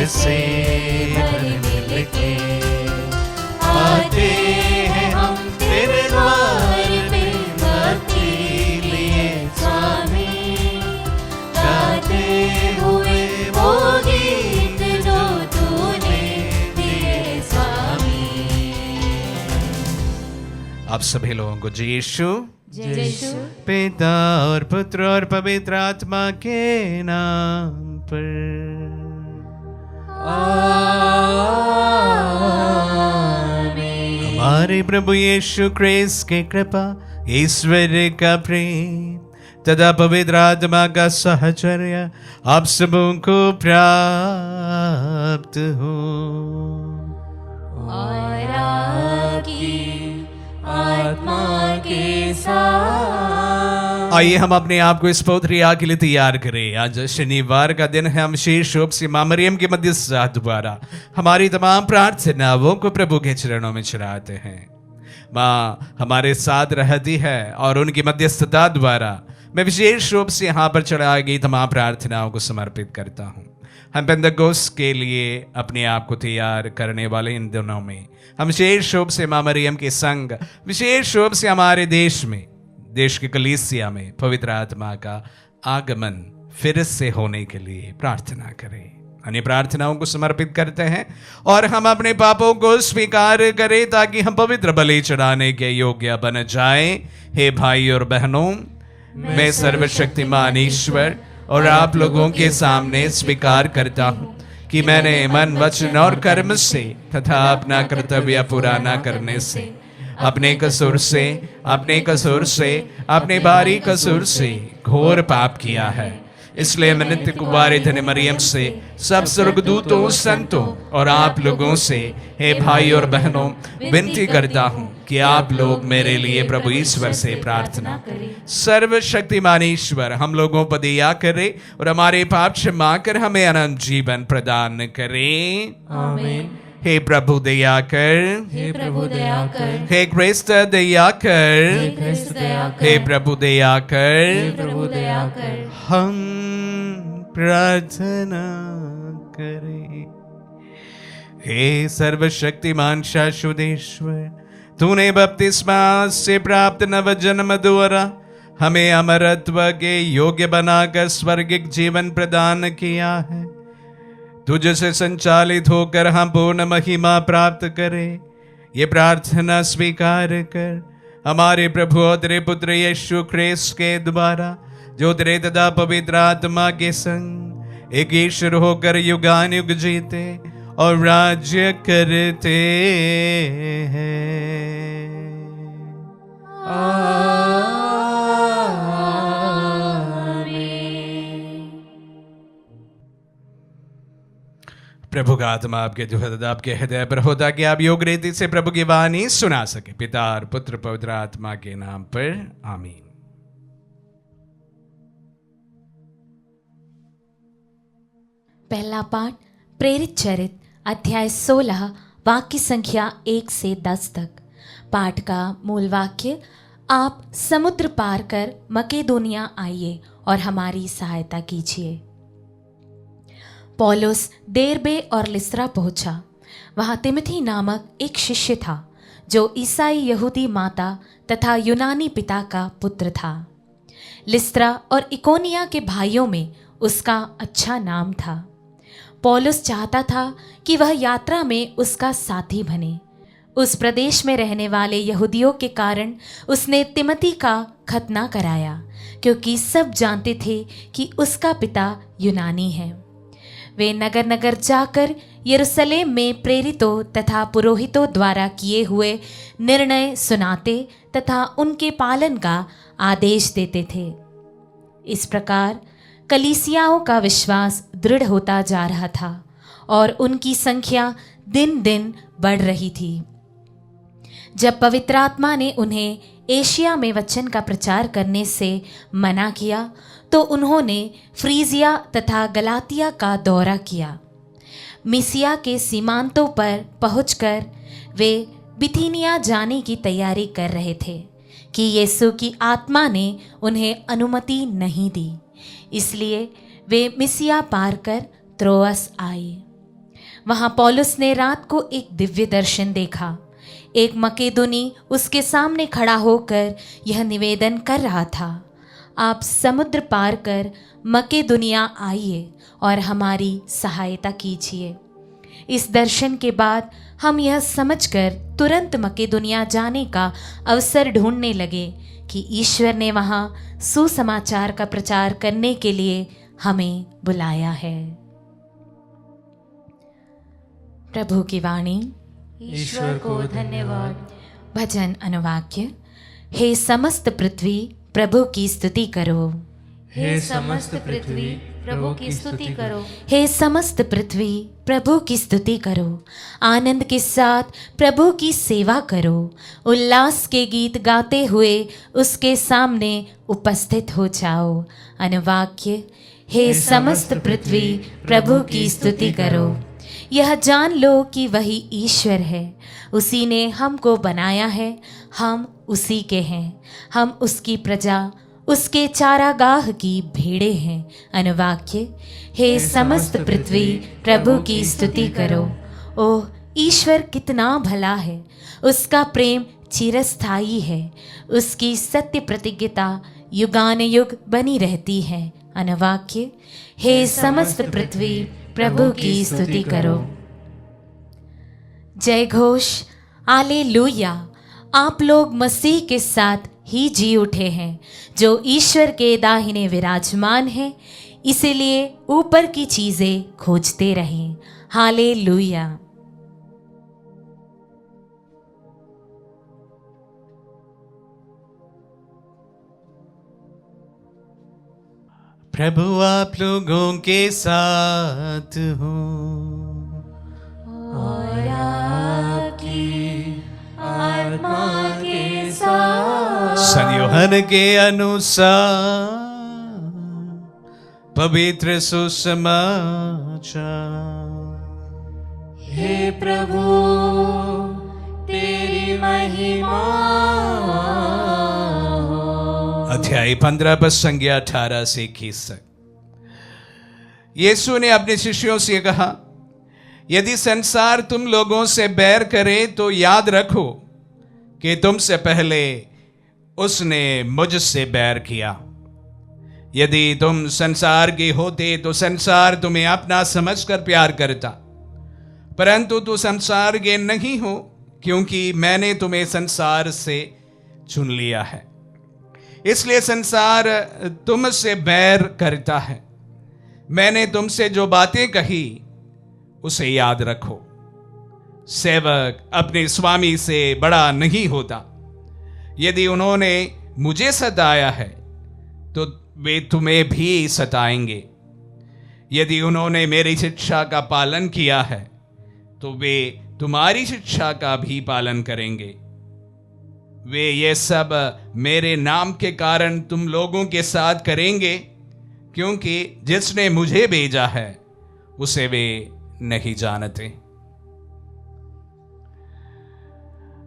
से भर मिल के आते हैं हम तेरे द्वार पे भक्ति लिए स्वामी, गाते हुए वो गीत जो तूने दिए स्वामी। आप सभी लोगों को जय यीशु पिता और पुत्र और पवित्र आत्मा के नाम पर आमीन। हमारे प्रभु यीशु क्रिस्त की कृपा, ईश्वर का प्रेम तथा पवित्र आत्मा का साहचर्य आप सबों को प्राप्त हो। और आपकी आत्मा के साथ। आइए हम अपने आप को इस पवित्र याग के लिए तैयार करें। आज शनिवार का दिन है। हम विशेष रूप से मां मरियम के मध्यस्थता द्वारा हमारी तमाम प्रार्थनाओं को प्रभु के चरणों में चढ़ाते हैं। मां हमारे साथ रहती है और उनकी मध्यस्थता द्वारा मैं विशेष रूप से यहाँ पर चढ़ाई गई तमाम प्रार्थनाओं को समर्पित करता हूँ। हम पेंतकोस्त के लिए अपने आप को तैयार करने वाले इन दिनों में हम विशेष रूप से मां मरियम के संग, विशेष रूप से हमारे देश की कलीसिया में पवित्र आत्मा का आगमन फिर से होने के लिए प्रार्थना करें। अन्य प्रार्थनाओं को समर्पित करते हैं और हम अपने पापों को स्वीकार करें ताकि हम पवित्र बलि चढ़ाने के योग्य बन जाएं। हे भाई और बहनों, मैं सर्वशक्तिमान ईश्वर और आप लोगों के सामने स्वीकार करता हूँ कि मैंने मन, वचन और कर्म से तथा अपना कर्तव्य पूरा न करने से, अपने कसूर से, अपने भारी कसूर से घोर पाप किया है। इसलिए मैं नित्य कुमारी धन्य मरियम से, सब स्वर्गदूतों, संतों और आप लोगों से, हे भाई और बहनों, विनती करता हूँ कि आप लोग मेरे लिए प्रभु ईश्वर से प्रार्थना करें। सर्वशक्तिमान ईश्वर हम लोगों पर दया करे और हमारे पाप क्षमा कर हमें अनंत जीवन प्रदान करें। आमीन। हे प्रभु दया कर, हे प्रभु दया कर, हे क्रिस्त दया कर, हे क्रिस्त दया कर, हे प्रभु दया कर, हे प्रभु दया कर। हम प्रार्थना करें। हे सर्वशक्तिमान शाश्वत ईश्वर, तूने बपतिस्मा से प्राप्त नव जन्म द्वारा हमें अमरत्व के योग्य बनाकर स्वर्गिक जीवन प्रदान किया है। तुझसे संचालित होकर हम पूर्ण महिमा प्राप्त करें, ये प्रार्थना स्वीकार कर हमारे प्रभु और तेरे पुत्र यीशु क्रिस्त के द्वारा, जो तेरे तथा पवित्र आत्मा के संग एक ईश्वर होकर युगानुयुग जीते और राज्य करते हैं। प्रभु का आत्मा आपके दुखद आपके हृदय पर हो ताकि आप योग रीति से प्रभु की वाणी सुना सके। पिता और पुत्र पवित्र आत्मा के नाम पर आमीन। पहला पाठ प्रेरित चरित अध्याय 16 वाक्य संख्या 1 से 10 तक। पाठ का मूल वाक्य, आप समुद्र पार कर मकेदोनिया आइए और हमारी सहायता कीजिए। पौलुस देरबे और लिस्त्रा पहुंचा। वहां तिमोथी नामक एक शिष्य था जो ईसाई यहूदी माता तथा यूनानी पिता का पुत्र था। लिस्त्रा और इकोनिया के भाइयों में उसका अच्छा नाम था। पौलुस चाहता था कि वह यात्रा में उसका साथी बने। उस प्रदेश में रहने वाले यहूदियों के कारण उसने तिमोथी का खतना कराया, क्योंकि सब जानते थे कि उसका पिता यूनानी है। वे नगर नगर जाकर यरूशलेम में प्रेरितों तथा पुरोहितों द्वारा किए हुए निर्णय सुनाते तथा उनके पालन का आदेश देते थे। इस प्रकार कलीसियाओं का विश्वास दृढ़ होता जा रहा था और उनकी संख्या दिन दिन बढ़ रही थी। जब पवित्र आत्मा ने उन्हें एशिया में वचन का प्रचार करने से मना किया तो उन्होंने फ्रीजिया तथा गलातिया का दौरा किया। मिसिया के सीमांतों पर पहुंचकर वे बिथीनिया जाने की तैयारी कर रहे थे कि यीशु की आत्मा ने उन्हें अनुमति नहीं दी। इसलिए वे मिसिया पार कर त्रोअस आए। वहाँ पौलुस ने रात को एक दिव्य दर्शन देखा। एक मकेदोनी उसके सामने खड़ा होकर यह निवेदन कर रहा था, आप समुद्र पार कर मकेदोनिया आइए और हमारी सहायता कीजिए। इस दर्शन के बाद हम यह समझकर तुरंत मकेदोनिया जाने का अवसर ढूंढने लगे कि ईश्वर ने वहाँ सुसमाचार का प्रचार करने के लिए हमें बुलाया है। प्रभु की वाणी। ईश्वर को धन्यवाद। भजन अनुवाक्य। हे समस्त पृथ्वी प्रभु की स्तुति करो। हे समस्त पृथ्वी प्रभु की स्तुति करो। हे समस्त पृथ्वी प्रभु की स्तुति करो। आनंद के साथ प्रभु की सेवा करो। उल्लास के गीत गाते हुए उसके सामने उपस्थित हो जाओ। अनुवाक्य। हे समस्त पृथ्वी प्रभु की स्तुति करो। यह जान लो कि वही ईश्वर है, उसी ने हमको बनाया है, हम उसी के हैं, हम उसकी प्रजा, उसके चारागाह की भेड़े हैं। अनुवाक्य। हे समस्त पृथ्वी प्रभु की स्तुति करो। ओह, ईश्वर कितना भला है, उसका प्रेम चिरस्थायी है, उसकी सत्य प्रतिज्ञता युगानुयुग बनी रहती है। अनुवाक्य। हे समस्त पृथ्वी प्रभु की स्तुति करो। जय घोष, हालेलुया। आप लोग मसीह के साथ ही जी उठे हैं, जो ईश्वर के दाहिने विराजमान है, इसीलिए ऊपर की चीजें खोजते रहें। हालेलुया। प्रभु आप लोगों के साथ हो और आपकी आत्मा के साथ। संत यूहन्ना के अनुसार पवित्र सुसमाचार। हे प्रभु तेरी महिमा हो। अध्याय 15 पद संज्ञा 18 से 21 तक। यीशु ने अपने शिष्यों से कहा, यदि संसार तुम लोगों से बैर करे तो याद रखो कि तुमसे पहले उसने मुझसे बैर किया। यदि तुम संसार के होते तो संसार तुम्हें अपना समझकर प्यार करता, परंतु तू संसार के नहीं हो, क्योंकि मैंने तुम्हें संसार से चुन लिया है। इसलिए संसार तुमसे बैर करता है। मैंने तुमसे जो बातें कही उसे याद रखो। सेवक अपने स्वामी से बड़ा नहीं होता। यदि उन्होंने मुझे सताया है तो वे तुम्हें भी सताएंगे। यदि उन्होंने मेरी शिक्षा का पालन किया है तो वे तुम्हारी शिक्षा का भी पालन करेंगे। वे ये सब मेरे नाम के कारण तुम लोगों के साथ करेंगे, क्योंकि जिसने मुझे भेजा है उसे वे नहीं जानते।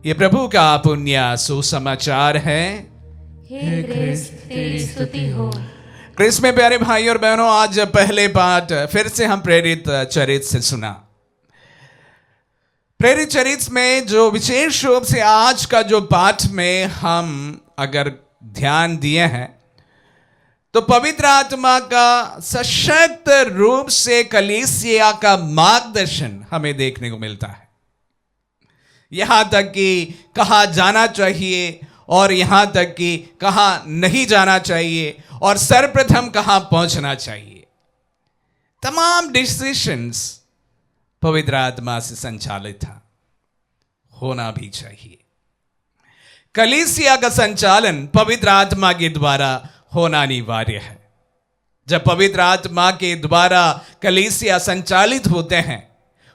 ये प्रभु का पुण्य सुसमाचार है। हे क्रिस्त तेरी स्तुति हो। क्रिस्त में प्यारे भाई और बहनों, आज पहले पाठ फिर से हम प्रेरित चरित्र से सुना। प्रेरित चरित्र में जो विशेष रूप से आज का जो पाठ में हम अगर ध्यान दिए हैं तो पवित्र आत्मा का सशक्त रूप से कलीसिया का मार्गदर्शन हमें देखने को मिलता है। यहां तक कि कहाँ जाना चाहिए और यहां तक कि कहाँ नहीं जाना चाहिए और सर्वप्रथम कहाँ पहुंचना चाहिए। तमाम डिसीजंस पवित्र आत्मा से संचालित था, होना भी चाहिए। कलीसिया का संचालन पवित्र आत्मा के द्वारा होना अनिवार्य है। जब पवित्र आत्मा के द्वारा कलीसिया संचालित होते हैं,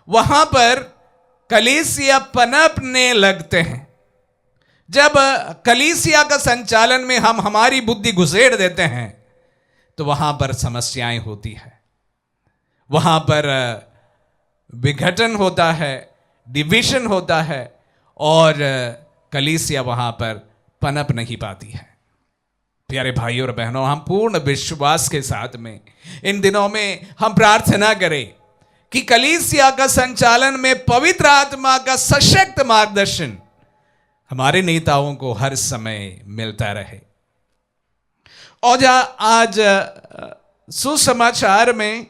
वहां पर कलीसिया पनपने लगते हैं। जब कलीसिया का संचालन में हम हमारी बुद्धि घुसेड़ देते हैं तो वहां पर समस्याएं होती है, वहां पर विघटन होता है, डिवीजन होता है और कलीसिया वहां पर पनप नहीं पाती है। प्यारे भाइयों और बहनों, हम पूर्ण विश्वास के साथ में इन दिनों में हम प्रार्थना करें कि कलीसिया का संचालन में पवित्र आत्मा का सशक्त मार्गदर्शन हमारे नेताओं को हर समय मिलता रहे। और आज सुसमाचार में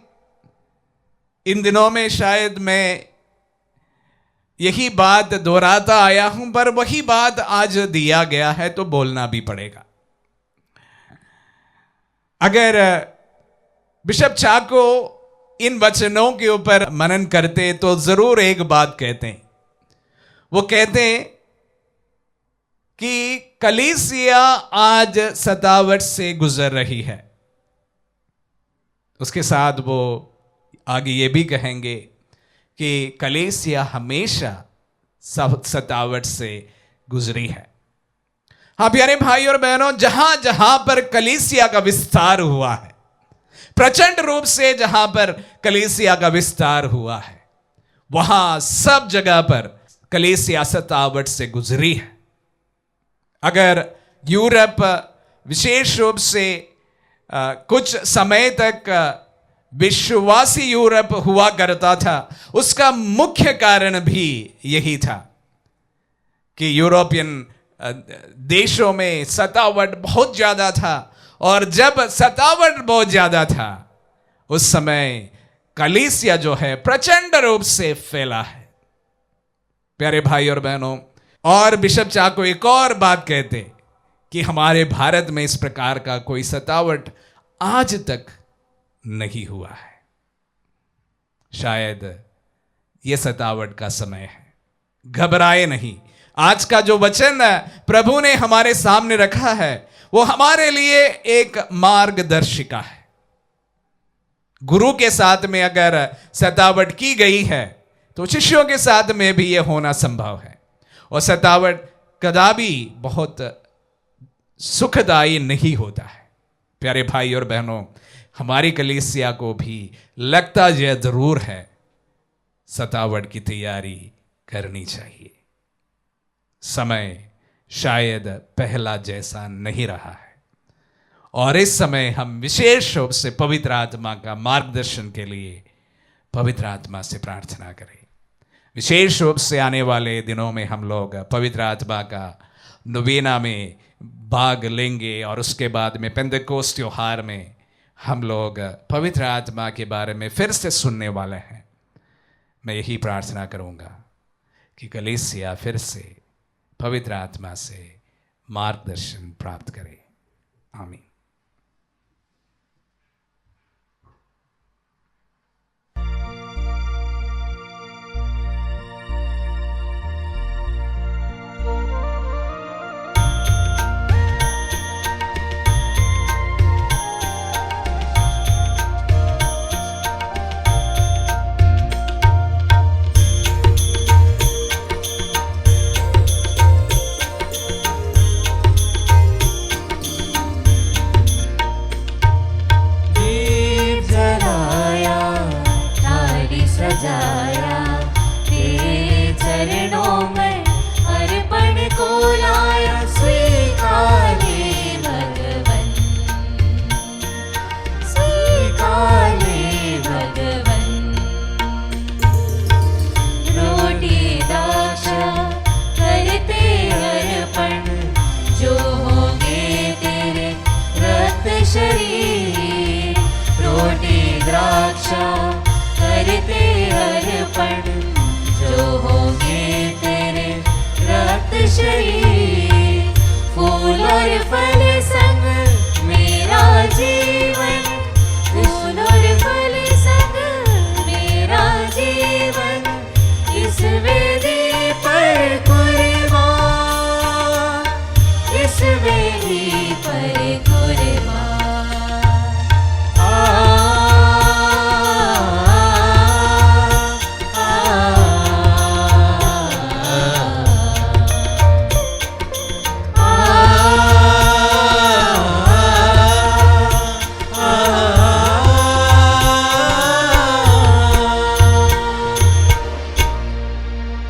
इन दिनों में शायद मैं यही बात दोहराता आया हूं, पर वही बात आज दिया गया है तो बोलना भी पड़ेगा। अगर बिशप चाको इन वचनों के ऊपर मनन करते तो जरूर एक बात कहते हैं। वो कहते हैं कि कलीसिया आज सतावट से गुजर रही है। उसके साथ वो आगे ये भी कहेंगे कि कलीसिया हमेशा सतावट से गुजरी है। हाँ प्यारे भाई और बहनों, जहां जहां पर कलीसिया का विस्तार हुआ है, प्रचंड रूप से जहां पर कलीसिया का विस्तार हुआ है, वहां सब जगह पर कलीसिया सतावट से गुजरी है। अगर यूरोप विशेष रूप से कुछ समय तक विश्वासी यूरोप हुआ करता था, उसका मुख्य कारण भी यही था कि यूरोपियन देशों में सतावट बहुत ज्यादा था, और जब सतावट बहुत ज्यादा था उस समय कलीसिया जो है प्रचंड रूप से फैला है। प्यारे भाई और बहनों, और बिशप चाको एक और बात कहते कि हमारे भारत में इस प्रकार का कोई सतावट आज तक नहीं हुआ है। शायद यह सतावट का समय है, घबराए नहीं। आज का जो वचन प्रभु ने हमारे सामने रखा है वो हमारे लिए एक मार्गदर्शिका है। गुरु के साथ में अगर सतावट की गई है तो शिष्यों के साथ में भी यह होना संभव है। और सतावट कदापि बहुत सुखदायी नहीं होता है। प्यारे भाई और बहनों, हमारी कलीसिया को भी लगता यह जरूर है सतावट की तैयारी करनी चाहिए। समय शायद पहला जैसा नहीं रहा है, और इस समय हम विशेष रूप से पवित्र आत्मा का मार्गदर्शन के लिए पवित्र आत्मा से प्रार्थना करें। विशेष रूप से आने वाले दिनों में हम लोग पवित्र आत्मा का नोवेना में भाग लेंगे, और उसके बाद में पेंतेकोस्त त्योहार में हम लोग पवित्र आत्मा के बारे में फिर से सुनने वाले हैं। मैं यही प्रार्थना करूंगा कि कलीसिया फिर से पवित्र आत्मा से मार्गदर्शन प्राप्त करे। आमीन।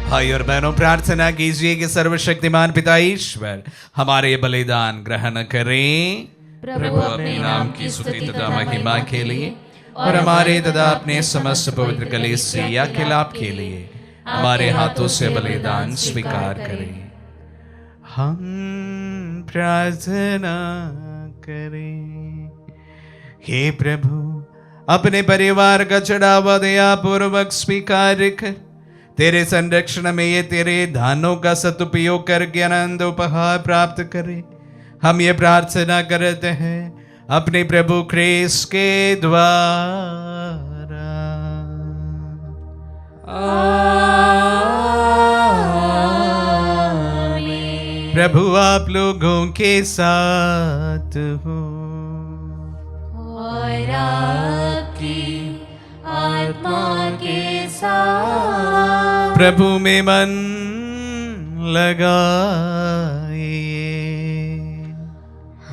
भाई और बहनों, प्रार्थना कीजिए कि सर्वशक्तिमान पिता ईश्वर हमारे बलिदान ग्रहण करें। प्रभु अपने नाम की स्तुति तथा महिमा के लिए और हमारे तथा अपने समस्त पवित्र कलीसिया के लाभ के लिए हमारे हाथों से बलिदान स्वीकार करें। हम प्रार्थना करें। हे प्रभु, अपने परिवार का चढ़ावा दया पूर्वक स्वीकार कर तेरे संरक्षण में ये तेरे दानों का सदुपयोग करके आनंद उपहार प्राप्त करें। हम ये प्रार्थना करते हैं अपने प्रभु ख्रीस्त के द्वारा। आमीन। प्रभु आप लोगों के साथ हो और आपकी आत्मा के साथ। प्रभु में मन लगाइए।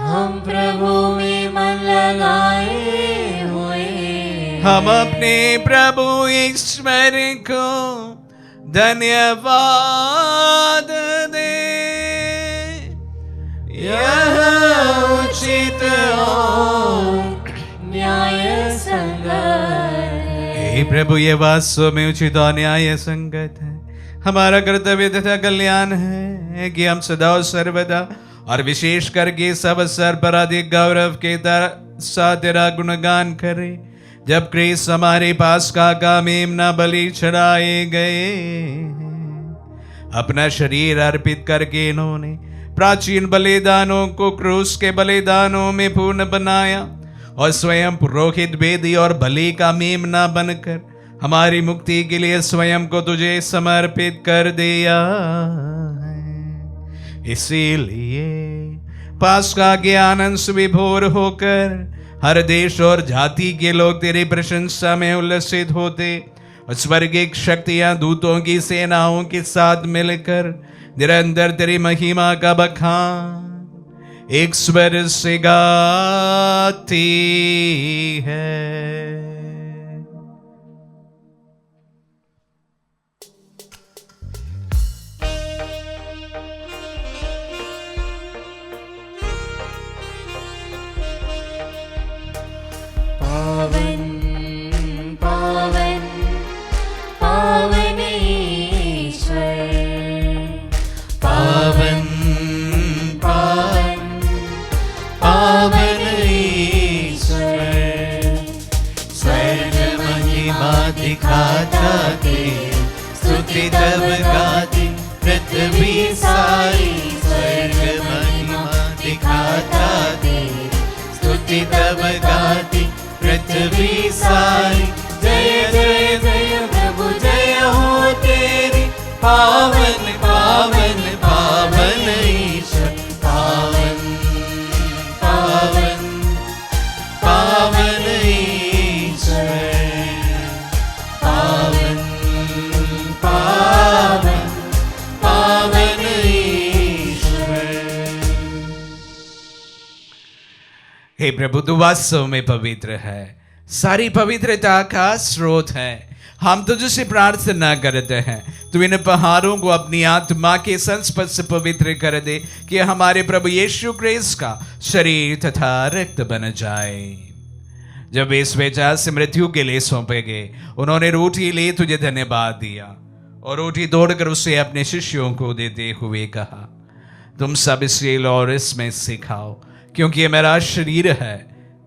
हम प्रभु में मन लगाए हुए। हम अपने प्रभु ईश्वर को धन्यवाद दें। यह उचित और न्याय संगत है। हे प्रभु, ये वास्तव में उचित और न्याय संगत है। हमारा कर्तव्य तथा कल्याण है कि हम सदा और सर्वदा और विशेष करके सब अवसर पर अधिक गौरव के साथ तेरा गुणगान करें। जब क्रिस्त हमारे पास का मेमना बलि चढ़ाए गए, अपना शरीर अर्पित करके इन्होंने प्राचीन बलिदानों को क्रूस के बलिदानों में पूर्ण बनाया और स्वयं पुरोहित, वेदी और बलि का मेमना बनकर हमारी मुक्ति के लिए स्वयं को तुझे समर्पित कर दिया है। इसीलिए पास्का के आनंद से विभोर होकर हर देश और जाति के लोग तेरी प्रशंसा में उल्लसित होते और स्वर्गिक शक्तियां दूतों की सेनाओं के साथ मिलकर निरंतर तेरी महिमा का बखान एक स्वर से गाती है। पावन पावन पावन ईश्वर। पावन पावन पावन ईश्वर। स्वर्ग महिमा दिखाता दे, स्तुति तब गाती पृथ्वी सारी। स्वर्ग महिमा दिखाता दे, स्तुति तब गाती पृथ्वी सारी। जय जय जय प्रभु जय हो तेरी। पावन पावन पावन ईश्वर। पावन पावन पावन ईश्वर। पावन पावन पावन ईश्वर। हे प्रभु, तू वास्तव में पवित्र है, सारी पवित्रता का स्रोत है। हम तुझसे प्रार्थना करते हैं, तू इन पहाड़ों को अपनी आत्मा के संस्पर्श से पवित्र कर दे कि हमारे प्रभु यीशु क्रिस्त का शरीर तथा रक्त बन जाए। जब वे स्वेच्छा से मृत्यु के लिए सौंपे गए, उन्होंने रोटी ली, तुझे धन्यवाद दिया और रोटी तोड़कर उसे अपने शिष्यों को देते हुए कहा, तुम सब इसे लो और इसमें से खाओ, क्योंकि ये मेरा शरीर है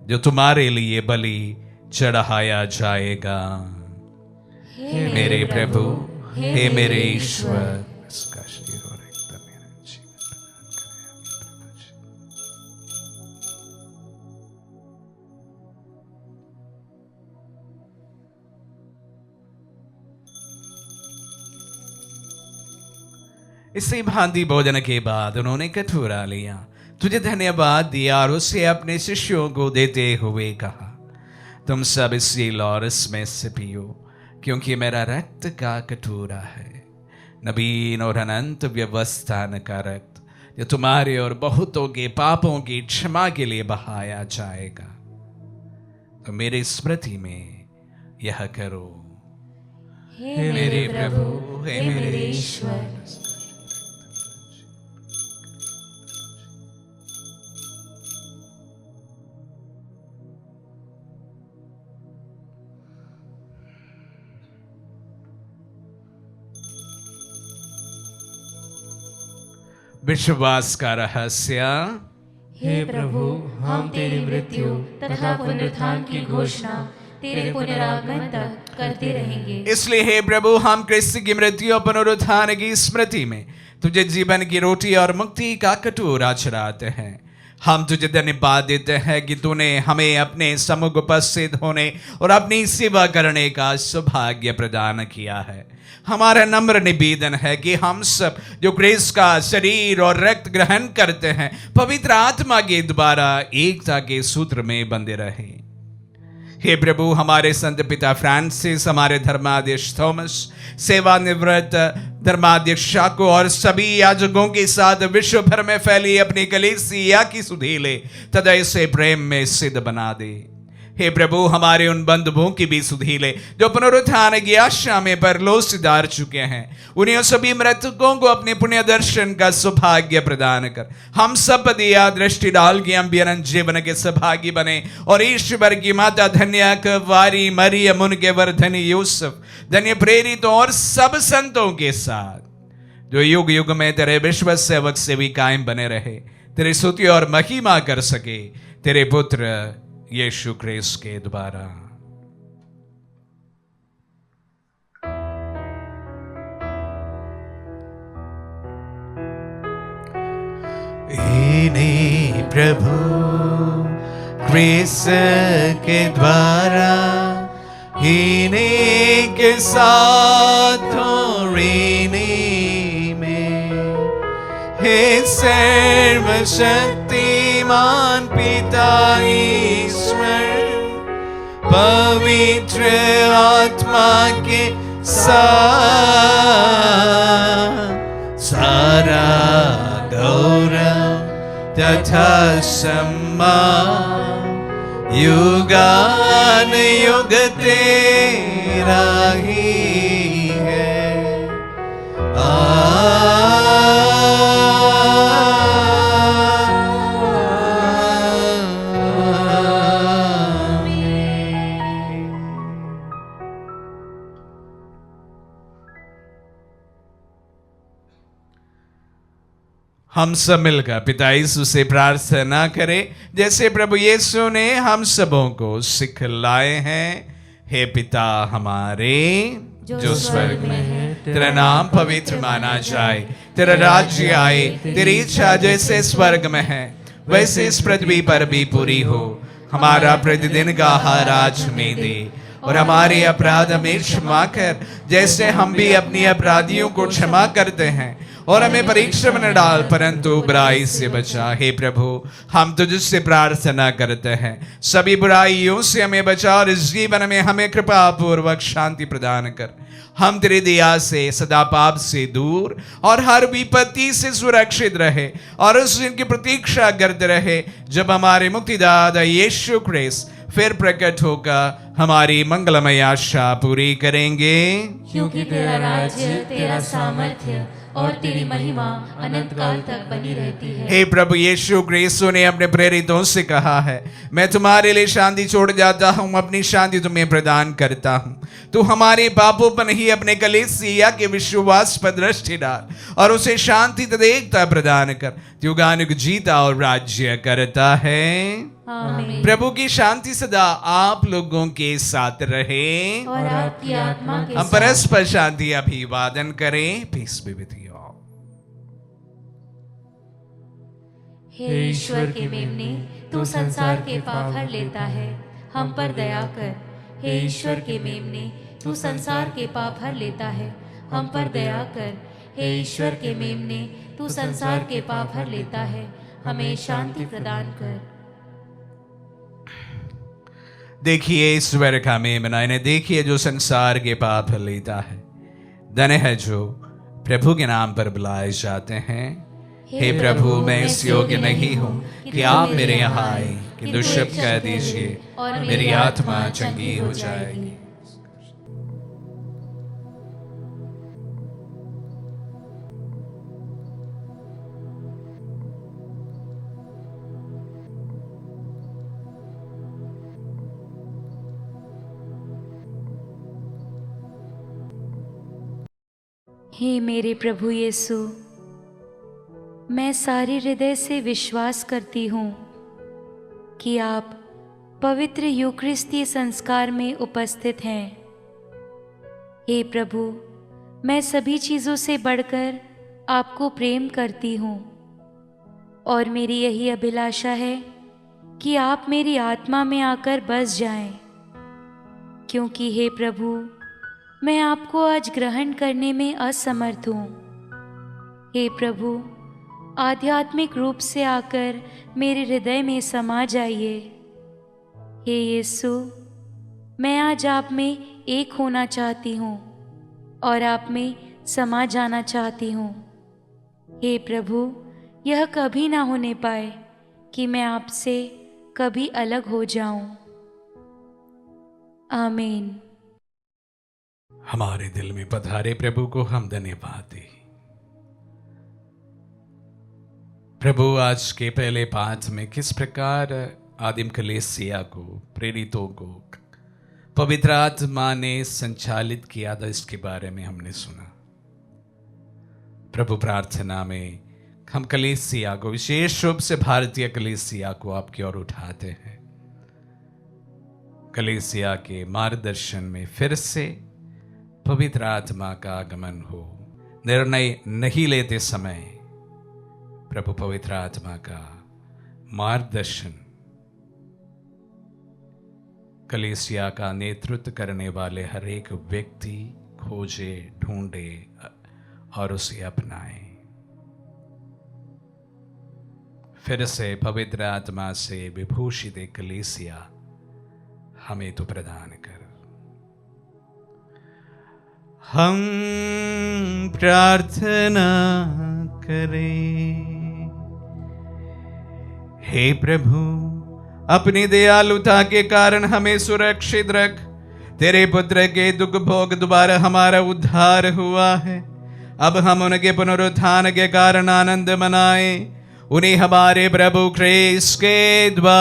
जो तुम्हारे लिए बलि चढ़ाया जाएगा। हे मेरे प्रभु, हे मेरे ईश्वर, इसका शरीर और रक्त मेरा जीवन प्रदान करे। इसी भांति भोजन के बाद उन्होंने कटोरा लिया, तुझे धन्यवाद दिया और उसे अपने शिष्यों को देते हुए कहा, तुम सब इसे लो और इसमें से पियो, क्योंकि मेरा रक्त का कटोरा है, नवीन और अनंत व्यवस्थान का रक्त, जो तुम्हारे और बहुतों के पापों की क्षमा के लिए बहाया जाएगा। तो मेरी स्मृति में यह करो। हे मेरे प्रभु, हे मेरे ईश्वर। विश्वास का रहस्य। हे प्रभु, हम तेरी मृत्यु तथा पुनरुत्थान की घोषणा तेरे पुनरागमन तक करते रहेंगे। इसलिए हे प्रभु, हम क्रिस्त की मृत्यु और पुनरुत्थान की स्मृति में तुझे जीवन की रोटी और मुक्ति का कटोरा चढ़ाते हैं। हम तुझे धन्यवाद देते हैं कि तूने हमें अपने सम्मुख उपस्थित होने और अपनी सेवा करने का सौभाग्य प्रदान किया है। हमारा नम्र निवेदन है कि हम सब जो क्रिस्त का शरीर और रक्त ग्रहण करते हैं, पवित्र आत्मा के द्वारा एकता के सूत्र में बंधे रहें। हे प्रभु, हमारे संत पिता फ्रांसिस, हमारे धर्माध्यक्ष थॉमस, सेवानिवृत्त धर्माध्यक्ष शाको और सभी याजकों के साथ विश्व भर में फैली अपनी कलीसिया की सुधीले तथा इसे प्रेम में सिद्ध बना दे। हे प्रभु, हमारे उन बंधुओं की भी सुधीले जो पुनरुत्थान की आशा में परलोक सिधार चुके हैं, उन्हें सभी मृतकों को अपने पुण्य दर्शन का सौभाग्य प्रदान कर हम सब दिया दृष्टि डाल के हम भी अनंत जीवन के सहभागी बने और ईश्वर की माता धन्य कुंवारी मरियम, उनके वर धन्य यूसुफ, धन्य प्रेरित और सब संतों के साथ जो युग युग में तेरे विश्व सेवक से भी कायम बने रहे, तेरी स्तुति और महिमा कर सके तेरे पुत्र यीशु क्रिस्त के द्वारा। इन्हीं प्रभु क्रिस्त के द्वारा, इन्हीं के साथ और इन्हीं में, हे सर्वशक्तिमान पिता ईश्वर, पवित्र आत्मा के साथ सारा गौरव तथा सम्मान युगान युग तेरा ही है। हम सब मिलकर पिता यीशु से प्रार्थना करें जैसे प्रभु यीशु ने हम सबों को सिखलाए हैं। हे पिता हमारे जो स्वर्ग में है, तेरा नाम पवित्र माना जाए, तेरा राज्य आए, तेरी इच्छा जैसे स्वर्ग में है वैसे इस पृथ्वी पर भी पूरी हो। हमारा प्रतिदिन का आहार आज हमें दे और हमारे अपराध हमें क्षमा कर जैसे हम भी अपनी अपराधियों को क्षमा करते हैं, और हमें परीक्षा में न डाल परंतु बुराई से बचा। हे प्रभु, हम तुझसे प्रार्थना करते हैं सभी बुराइयों से हमें बचा और इस जीवन में हमें कृपा पूर्वक शांति प्रदान कर। हम तेरी दया से सदा पाप से दूर और हर विपत्ति से सुरक्षित रहे और उस दिन की प्रतीक्षा करते रहे जब हमारे मुक्तिदाता यीशु क्रिस्त फिर प्रकट होकर हमारी मंगलमय आशा पूरी करेंगे। क्योंकि तेरा राज्य, तेरा सामर्थ्य और तेरी महिमा अनंत काल तक बनी रहती है। हे प्रभु यीशु क्रिस्त ने अपने प्रेरितों से कहा है, मैं तुम्हारे लिए शांति छोड़ जाता हूँ, अपनी शांति तुम्हें प्रदान करता हूँ। तू हमारे पापों पर नहीं अपने कलीसिया के विश्वास पर दृष्टि डाल और उसे शांति तथा एकता प्रदान कर। युगानुग जीता और राज्य करता है। आमीन। प्रभु की शांति सदा आप लोगों के साथ रहे और आपकी आत्मा के हम परस्पर शांति अभिवादन करें। Peace be with you. हे ईश्वर के मेमने, तू संसार के पाप हर लेता है, हम पर दया कर। हे ईश्वर के मेमने, तू संसार के पाप हर लेता है, हम पर दया कर। हे ईश्वर के मेमने, तू संसार के पाप हर लेता है, हमें शांति प्रदान कर। देखिए ईश्वर का मेमना, इन्हें देखिए जो संसार के पाप लेता है। धन्य है जो प्रभु के नाम पर बुलाए जाते हैं। हे प्रभु, मैं इस योग्य नहीं हूँ कि आप मेरे यहाँ आए, किंतु शब्द कह दीजिए और मेरी आत्मा चंगी हो जाएगी। हे मेरे प्रभु यीशु, मैं सारे हृदय से विश्वास करती हूँ कि आप पवित्र यूकरिस्तीय संस्कार में उपस्थित हैं। हे प्रभु, मैं सभी चीज़ों से बढ़कर आपको प्रेम करती हूँ और मेरी यही अभिलाषा है कि आप मेरी आत्मा में आकर बस जाएं, क्योंकि हे प्रभु, मैं आपको आज ग्रहण करने में असमर्थ हूँ। हे प्रभु, आध्यात्मिक रूप से आकर मेरे हृदय में समा जाइए। हे यीशु, मैं आज आप में एक होना चाहती हूँ और आप में समा जाना चाहती हूँ। हे प्रभु, यह कभी ना होने पाए कि मैं आपसे कभी अलग हो जाऊं। आमीन। हमारे दिल में पधारे प्रभु को हम धन्यवाद दें। प्रभु, आज के पहले पाठ में किस प्रकार आदिम कलीसिया को, प्रेरितों को पवित्र आत्मा ने संचालित किया था, इसके बारे में हमने सुना। प्रभु, प्रार्थना में हम कलीसिया को, विशेष रूप से भारतीय कलीसिया को आपकी ओर उठाते हैं। कलीसिया के मार्गदर्शन में फिर से पवित्र आत्मा का आगमन हो। निर्णय नहीं लेते समय प्रभु पवित्र आत्मा का मार्गदर्शन, कलीसिया का नेतृत्व करने वाले हर एक व्यक्ति खोजे, ढूंढे और उसे अपनाए। फिर से पवित्र आत्मा से विभूषित एक कलीसिया हमें तो प्रदान कर। हम प्रार्थना करें। हे प्रभु, अपनी दयालुता के कारण हमें सुरक्षित रख। तेरे पुत्र के दुख भोग द्वारा हमारा उद्धार हुआ है। अब हम उनके पुनरुत्थान के कारण आनंद मनाए, उन्हें हमारे प्रभु ख्रीस्त के द्वारा।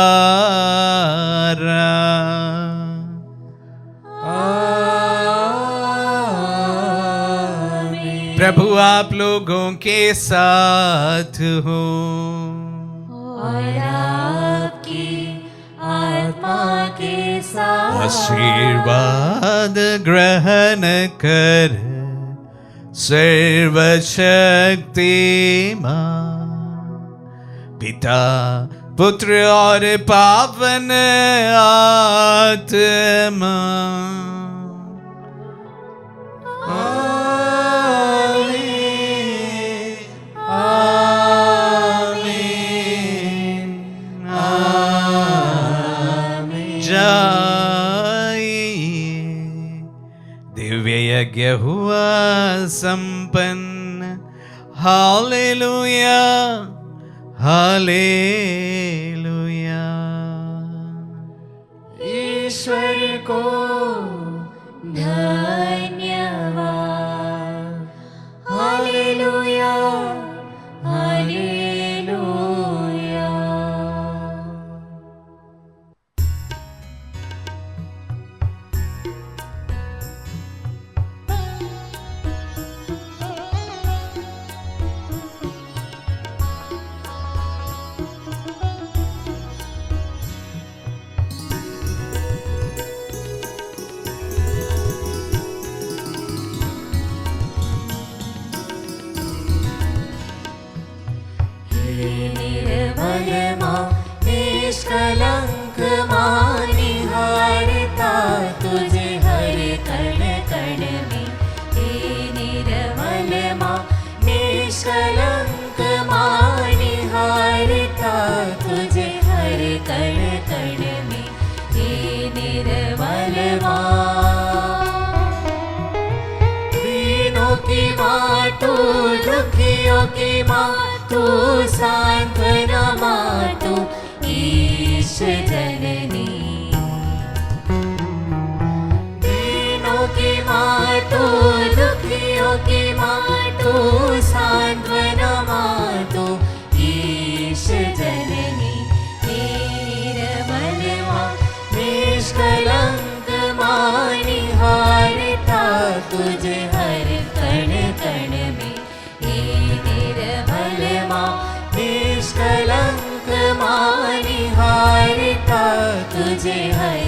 आमीन। प्रभु आप लोगों के साथ हो और आपकी आत्मा के साथ। आशीर्वाद ग्रहण कर सर्वशक्तिमान पिता, पुत्र और पावन आत्मा। दिव्य यज्ञ हुआ संपन्न। Hallelujah, hallelujah. ईश्वर को धन्यवाद। Hallelujah, hallelujah. निष्कलंक मानिहारता तुझे हर कण कण में। हे निर्मल माँ, निष्कलंक मानिहारता तुझे हर कण कण में। हे निर्मल माँ, दीनों की माँ तू, दुखियों की माँ तू, सांत्वना माँ तू, ईश जननी। दीनों की माँ तू, दुखियों की माँ तू, सांत्वना माँ तू, ईश जननी। हे निर्मल माँ, निष्कलंक मानिहारता तुझे हर कण कण में। हे निर्मल माँ, तुझे हर